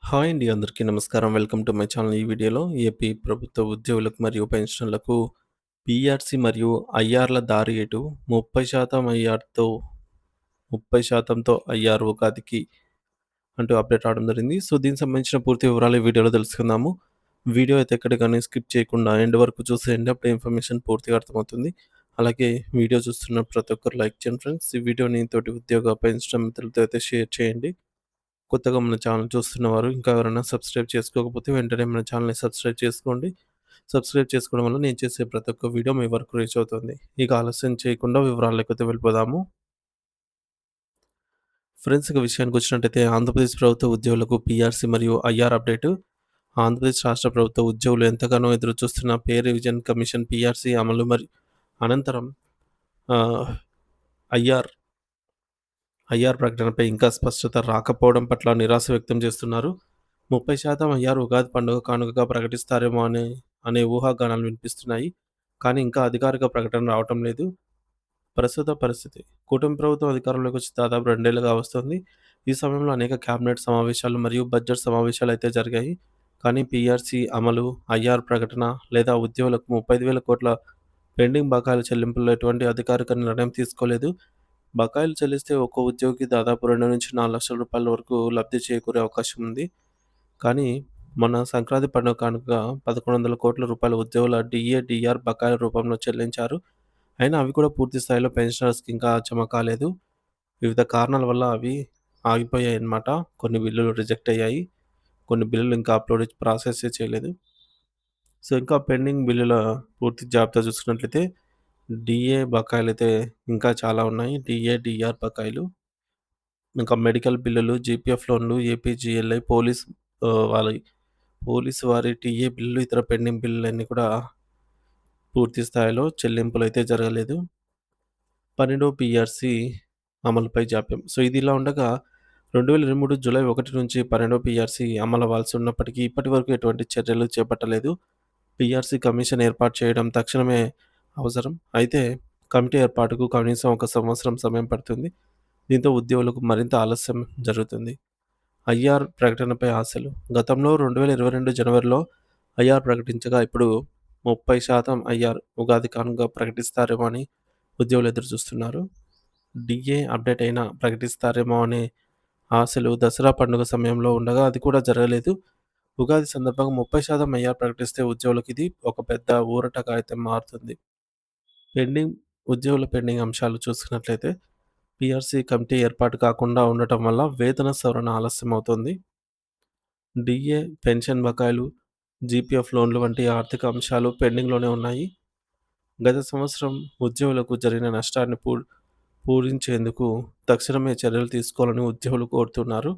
Hi అండి. అందరికీ నమస్కారం. Welcome to my channel. ఈ వీడియోలో ఏపీ ప్రభుత్వ ఉద్యోగులకు మరియు పెన్షనర్లకు పీఆర్సీ మరియు ఐఆర్‌ల దారి ఎటు 30% ఐఆర్‌తో 30%తో ఐఆర్ ఉగాదికి అంటూ అప్డేట్ రావడం జరిగింది. సో, దీనికి సంబంధించిన పూర్తి వివరాలు ఈ వీడియోలో తెలుసుకుందాము. వీడియో అయితే ఎక్కడ గాని స్కిప్ చేయకుండా ఎండ్ వరకు చూసేయండి. అప్పుడే ఇన్ఫర్మేషన్ పూర్తిగా అర్థమవుతుంది. అలాగే వీడియో చూస్తున్న ప్రతి ఒక్కరు లైక్ చేయండి ఫ్రెండ్స్. ఈ వీడియోని తోటి ఉద్యోగ పెన్షన్ మిత్రులతో అయితే షేర్ చేయండి. కొత్తగా మన ఛానల్ చూస్తున్నవారు ఇంకా ఎవరైనా సబ్స్క్రైబ్ చేసుకోకపోతే వెంటనే మన ఛానల్‌ని సబ్స్క్రైబ్ చేసుకోండి. సబ్స్క్రైబ్ చేసుకోవడం వల్ల నేను చేసే ప్రతి ఒక్క వీడియో మీ వరకు రీచ్ అవుతుంది. ఇక ఆలస్యం చేయకుండా వివరాల్లోకైతే వెళ్ళిపోదాము. ఫ్రెండ్స్ ఇక విషయానికొచ్చినట్టయితే ఆంధ్రప్రదేశ్ ప్రభుత్వ ఉద్యోగులకు పీఆర్సీ మరియు ఐఆర్ అప్డేటు. ఆంధ్రప్రదేశ్ రాష్ట్ర ప్రభుత్వ ఉద్యోగులు ఎంతగానో ఎదురుచూస్తున్న పే రివిజన్ కమిషన్ పీఆర్సీ అమలు అనంతరం ఆహ్, ఐఆర్ ఐఆర్ ప్రకటనపై ఇంకా స్పష్టత రాకపోవడం పట్ల నిరాశ వ్యక్తం చేస్తున్నారు. 30% ఐఆర్ ఉగాది పండుగ కానుకగా ప్రకటిస్తారేమో అనే ఊహాగానాలు వినిపిస్తున్నాయి. కానీ ఇంకా అధికారిక ప్రకటన రావటం లేదు. ప్రస్తుత పరిస్థితి కూటమి ప్రభుత్వం అధికారంలోకి వచ్చి దాదాపు 2 ఏళ్లుగా వస్తోంది. ఈ సమయంలో అనేక కేబినెట్ సమావేశాలు మరియు బడ్జెట్ సమావేశాలైతే జరిగాయి. కానీ పీఆర్సీ అమలు, ఐఆర్ ప్రకటన లేదా ఉద్యోగులకు 35,000 కోట్ల పెండింగ్ బకాయిల చెల్లింపుల్లో ఎటువంటి అధికారిక నిర్ణయం తీసుకోలేదు. బకాయిలు చెల్లిస్తే ఒక్కో ఉద్యోగికి దాదాపు 2-4 లక్షల రూపాయల వరకు లబ్ధి చేకూరే అవకాశం ఉంది. కానీ మొన్న సంక్రాంతి పండుగ కానుకగా 1,100 కోట్ల రూపాయల ఉద్యోగుల డీఏ, డీఆర్ బకాయిల రూపంలో చెల్లించారు. అయినా అవి కూడా పూర్తి స్థాయిలో పెన్షనర్స్‌కి ఇంకా జమ కాలేదు. వివిధ కారణాల వల్ల అవి ఆగిపోయాయన్నమాట. కొన్ని బిల్లులు రిజెక్ట్ అయ్యాయి. కొన్ని బిల్లులు ఇంకా ప్రాసెసే చేయలేదు. సో, ఇంకా పెండింగ్ బిల్లుల పూర్తి జాబితా చూసుకున్నట్లయితే డీఏ బకాయిలైతే ఇంకా చాలా ఉన్నాయి. డీఏ, డీఆర్ బకాయిలు. ఇంకా మెడికల్ బిల్లులు, జీపీఎఫ్ లోన్లు, ఏపీజీఎల్ఐ, పోలీసు వారి టీఏ బిల్లులు, ఇతర పెండింగ్ బిల్లులన్నీ కూడా పూర్తి స్థాయిలో చెల్లింపులైతే జరగలేదు. 12వ పీఆర్సీ అమలుపై జాప్యం. సో, ఇది ఇలా ఉండగా 2023 జూలై 1 నుంచి 12వ పీఆర్సీ అమలవ్వాల్సి ఉన్నప్పటికీ ఇప్పటి వరకు ఎటువంటి చర్యలు చేపట్టలేదు. పీఆర్సీ కమిషన్ ఏర్పాటు చేయడం తక్షణమే అవసరం. అయితే కమిటీ ఏర్పాటుకు కనీసం 1 సంవత్సరం సమయం పడుతుంది. దీంతో ఉద్యోగులకు మరింత ఆలస్యం జరుగుతుంది. ఐఆర్ ప్రకటనపై ఆశలు. గతంలో 2022 జనవరిలో ఐఆర్ ప్రకటించగా ఇప్పుడు 30% ఐఆర్ ఉగాది కానుకగా ప్రకటిస్తారేమో అని ఉద్యోగులు ఎదురుచూస్తున్నారు. డీఏ అప్డేట్ అయినా ప్రకటిస్తారేమో అనే ఆశలు దసరా పండుగ సమయంలో ఉండగా అది కూడా జరగలేదు. ఉగాది సందర్భంగా 30% ఐఆర్ ప్రకటిస్తే ఉద్యోగులకు ఇది ఒక పెద్ద ఊరటగా అయితే మారుతుంది. పెండింగ్ ఉద్యోగుల పెండింగ్ అంశాలు చూసుకున్నట్లయితే పీఆర్సీ కమిటీ ఏర్పాటు కాకుండా ఉండటం వల్ల వేతన సవరణ ఆలస్యమవుతోంది. డీఏ, పెన్షన్ బకాయిలు, జీపీఎఫ్ లోన్లు వంటి ఆర్థిక అంశాలు పెండింగ్‌లోనే ఉన్నాయి. గత సంవత్సరం ఉద్యోగులకు జరిగిన నష్టాన్ని పూరించేందుకు తక్షణమే చర్యలు తీసుకోవాలని ఉద్యోగులు కోరుతున్నారు.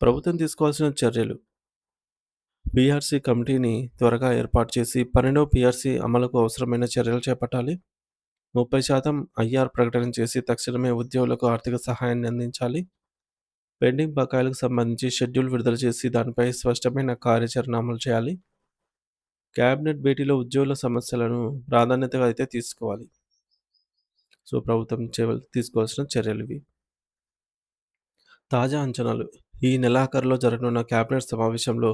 ప్రభుత్వం తీసుకోవాల్సిన చర్యలు పీఆర్సీ కమిటీని త్వరగా ఏర్పాటు చేసి 12వ పీఆర్సీ అమలుకు అవసరమైన చర్యలు చేపట్టాలి. 30% ఐఆర్ ప్రకటన చేసి తక్షణమే ఉద్యోగులకు ఆర్థిక సహాయాన్ని అందించాలి. పెండింగ్ బకాయిలకు సంబంధించి షెడ్యూల్ విడుదల చేసి దానిపై స్పష్టమైన కార్యాచరణ అమలు చేయాలి. కేబినెట్ భేటీలో ఉద్యోగుల సమస్యలను ప్రాధాన్యతగా అయితే తీసుకోవాలి. సో, ప్రభుత్వం తీసుకోవాల్సిన చర్యలివి. తాజా అంచనాలు. ఈ నెలాఖరులో జరగనున్న కేబినెట్ సమావేశంలో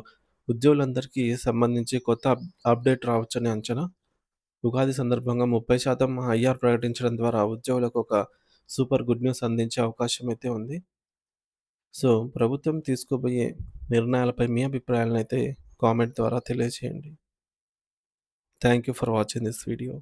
ఉద్యోగులందరికీ సంబంధించి కొత్త అప్డేట్ రావచ్చని అంచనా. ఉగాది సందర్భంగా 30% ఐఆర్ ప్రకటించడం ద్వారా ఉద్యోగులకు ఒక సూపర్ గుడ్ న్యూస్ అందించే అవకాశం అయితే ఉంది. సో, ప్రభుత్వం తీసుకోబోయే నిర్ణయాలపై మీ అభిప్రాయాలనైతే కామెంట్ ద్వారా తెలియజేయండి. Thank you for watching this video.